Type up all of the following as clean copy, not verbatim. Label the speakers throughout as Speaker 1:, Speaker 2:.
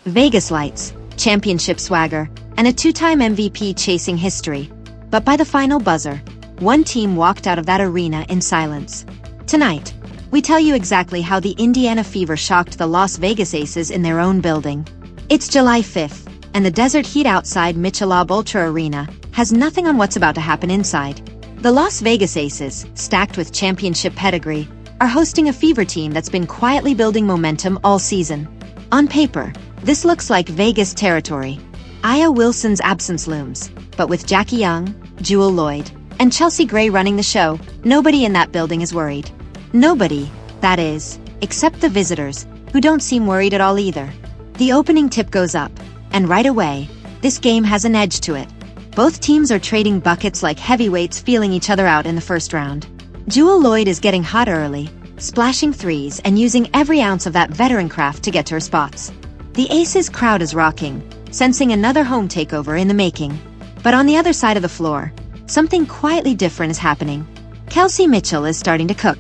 Speaker 1: Vegas lights, championship swagger, and a two-time MVP chasing history. But by the final buzzer, one team walked out of that arena in silence. Tonight, we tell you exactly how the Indiana Fever shocked the Las Vegas Aces in their own building. It's July 5th, and the desert heat outside Michelob Ultra Arena has nothing on what's about to happen inside. The Las Vegas Aces, stacked with championship pedigree, are hosting a Fever team that's been quietly building momentum all season. On paper, this looks like Vegas territory. Aya Wilson's absence looms, but with Jackie Young, Jewel Lloyd, and Chelsea Gray running the show, nobody in that building is worried. Nobody, that is, except the visitors, who don't seem worried at all either. The opening tip goes up, and right away, this game has an edge to it. Both teams are trading buckets like heavyweights feeling each other out in the first round. Jewel Lloyd is getting hot early, splashing threes and using every ounce of that veteran craft to get to her spots. The Aces crowd is rocking, sensing another home takeover in the making. But on the other side of the floor, something quietly different is happening. Kelsey Mitchell is starting to cook.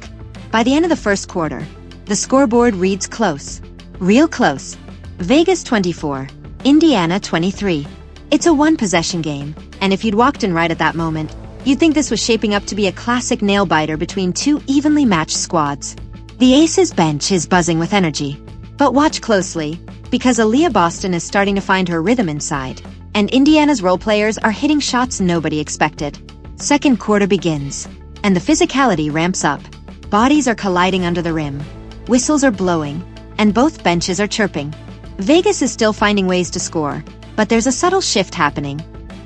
Speaker 1: By the end of the first quarter, the scoreboard reads close. Real close. Vegas 24, Indiana 23. It's a one-possession game, and if you'd walked in right at that moment, you'd think this was shaping up to be a classic nail-biter between two evenly matched squads. The Aces bench is buzzing with energy. But watch closely, because Aaliyah Boston is starting to find her rhythm inside, and Indiana's role players are hitting shots nobody expected. Second quarter begins, and the physicality ramps up. Bodies are colliding under the rim. Whistles are blowing, and both benches are chirping. Vegas is still finding ways to score, but there's a subtle shift happening.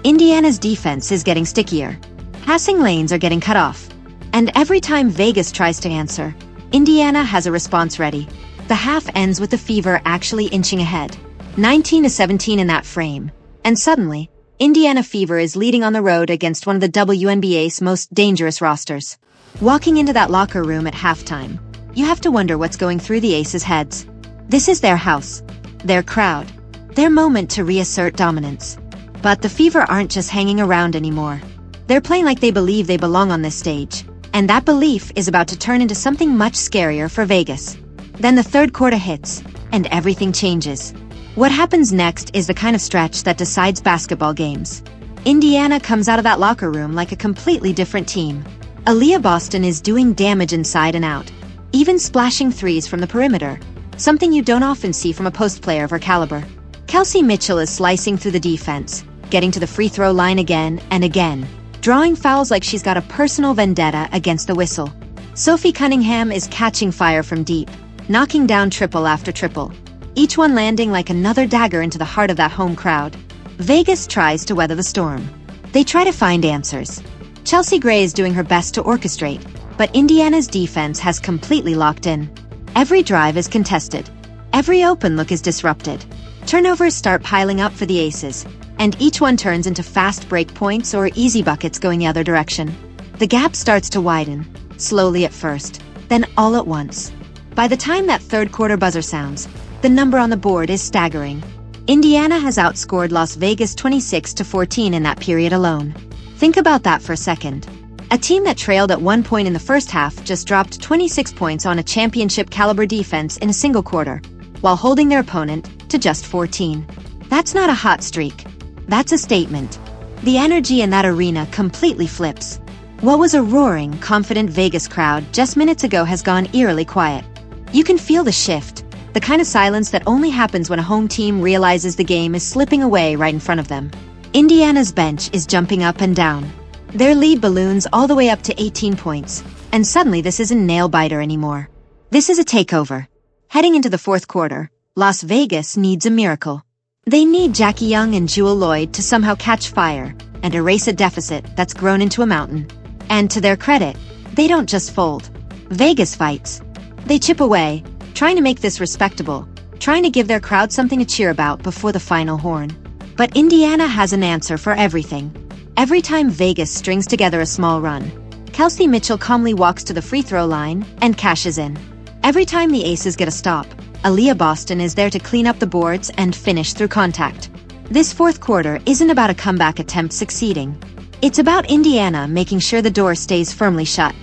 Speaker 1: Indiana's defense is getting stickier. Passing lanes are getting cut off. And every time Vegas tries to answer, Indiana has a response ready. The half ends with the Fever actually inching ahead, 19-17 in that frame. And suddenly, Indiana Fever is leading on the road against one of the WNBA's most dangerous rosters. Walking into that locker room at halftime, you have to wonder what's going through the Aces' heads. This is their house, their crowd, their moment to reassert dominance. But the Fever aren't just hanging around anymore. They're playing like they believe they belong on this stage, and that belief is about to turn into something much scarier for Vegas. Then the third quarter hits, and everything changes. What happens next is the kind of stretch that decides basketball games. Indiana comes out of that locker room like a completely different team. Aaliyah Boston is doing damage inside and out, even splashing threes from the perimeter, something you don't often see from a post player of her caliber. Kelsey Mitchell is slicing through the defense, getting to the free throw line again and again, drawing fouls like she's got a personal vendetta against the whistle. Sophie Cunningham is catching fire from deep, knocking down triple after triple, each one landing like another dagger into the heart of that home crowd. Vegas tries to weather the storm. They try to find answers. Chelsea Gray is doing her best to orchestrate, but Indiana's defense has completely locked in. Every drive is contested. Every open look is disrupted. Turnovers start piling up for the Aces, and each one turns into fast break points or easy buckets going the other direction. The gap starts to widen, slowly at first, then all at once. By the time that third quarter buzzer sounds, the number on the board is staggering. Indiana has outscored Las Vegas 26-14 in that period alone. Think about that for a second. A team that trailed at one point in the first half just dropped 26 points on a championship-caliber defense in a single quarter, while holding their opponent to just 14. That's not a hot streak. That's a statement. The energy in that arena completely flips. What was a roaring, confident Vegas crowd just minutes ago has gone eerily quiet. You can feel the shift, the kind of silence that only happens when a home team realizes the game is slipping away right in front of them. Indiana's bench is jumping up and down. Their lead balloons all the way up to 18 points, and suddenly this isn't nail-biter anymore. This is a takeover. Heading into the fourth quarter, Las Vegas needs a miracle. They need Jackie Young and Jewel Lloyd to somehow catch fire and erase a deficit that's grown into a mountain. And to their credit, they don't just fold. Vegas fights. They chip away, trying to make this respectable, trying to give their crowd something to cheer about before the final horn. But Indiana has an answer for everything. Every time Vegas strings together a small run, Kelsey Mitchell calmly walks to the free throw line and cashes in. Every time the Aces get a stop, Aaliyah Boston is there to clean up the boards and finish through contact. This fourth quarter isn't about a comeback attempt succeeding. It's about Indiana making sure the door stays firmly shut.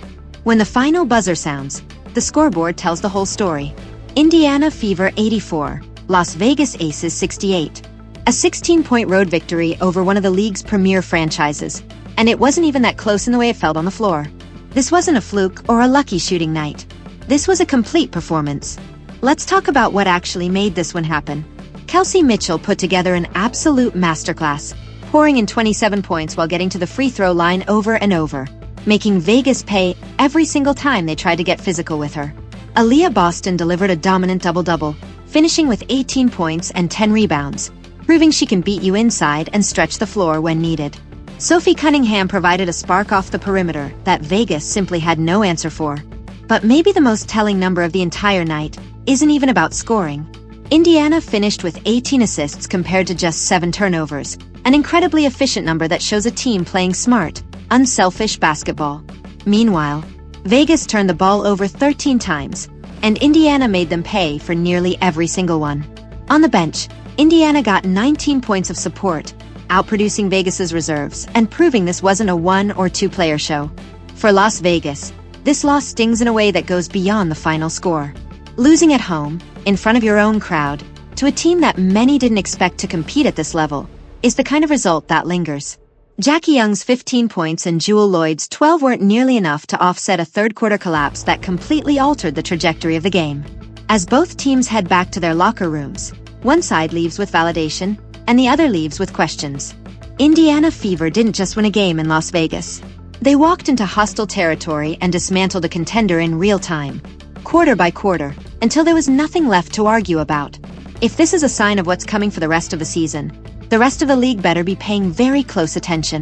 Speaker 1: When the final buzzer sounds, the scoreboard tells the whole story. Indiana Fever 84, Las Vegas Aces 68. A 16-point road victory over one of the league's premier franchises. And it wasn't even that close in the way it felt on the floor. This wasn't a fluke or a lucky shooting night. This was a complete performance. Let's talk about what actually made this one happen. Kelsey Mitchell put together an absolute masterclass, pouring in 27 points while getting to the free throw line over and over, making Vegas pay every single time they tried to get physical with her. Aaliyah Boston delivered a dominant double-double, finishing with 18 points and 10 rebounds, proving she can beat you inside and stretch the floor when needed. Sophie Cunningham provided a spark off the perimeter that Vegas simply had no answer for. But maybe the most telling number of the entire night isn't even about scoring. Indiana finished with 18 assists compared to just 7 turnovers, an incredibly efficient number that shows a team playing smart, unselfish basketball. Meanwhile, Vegas turned the ball over 13 times, and Indiana made them pay for nearly every single one. On the bench, Indiana got 19 points of support, outproducing Vegas's reserves and proving this wasn't a 1 or 2 player show. For Las Vegas, this loss stings in a way that goes beyond the final score. Losing at home, in front of your own crowd, to a team that many didn't expect to compete at this level, is the kind of result that lingers. Jackie Young's 15 points and Jewel Lloyd's 12 weren't nearly enough to offset a third-quarter collapse that completely altered the trajectory of the game. As both teams head back to their locker rooms, one side leaves with validation, and the other leaves with questions. Indiana Fever didn't just win a game in Las Vegas. They walked into hostile territory and dismantled a contender in real time, quarter by quarter, until there was nothing left to argue about. If this is a sign of what's coming for the rest of the season, the rest of the league better be paying very close attention.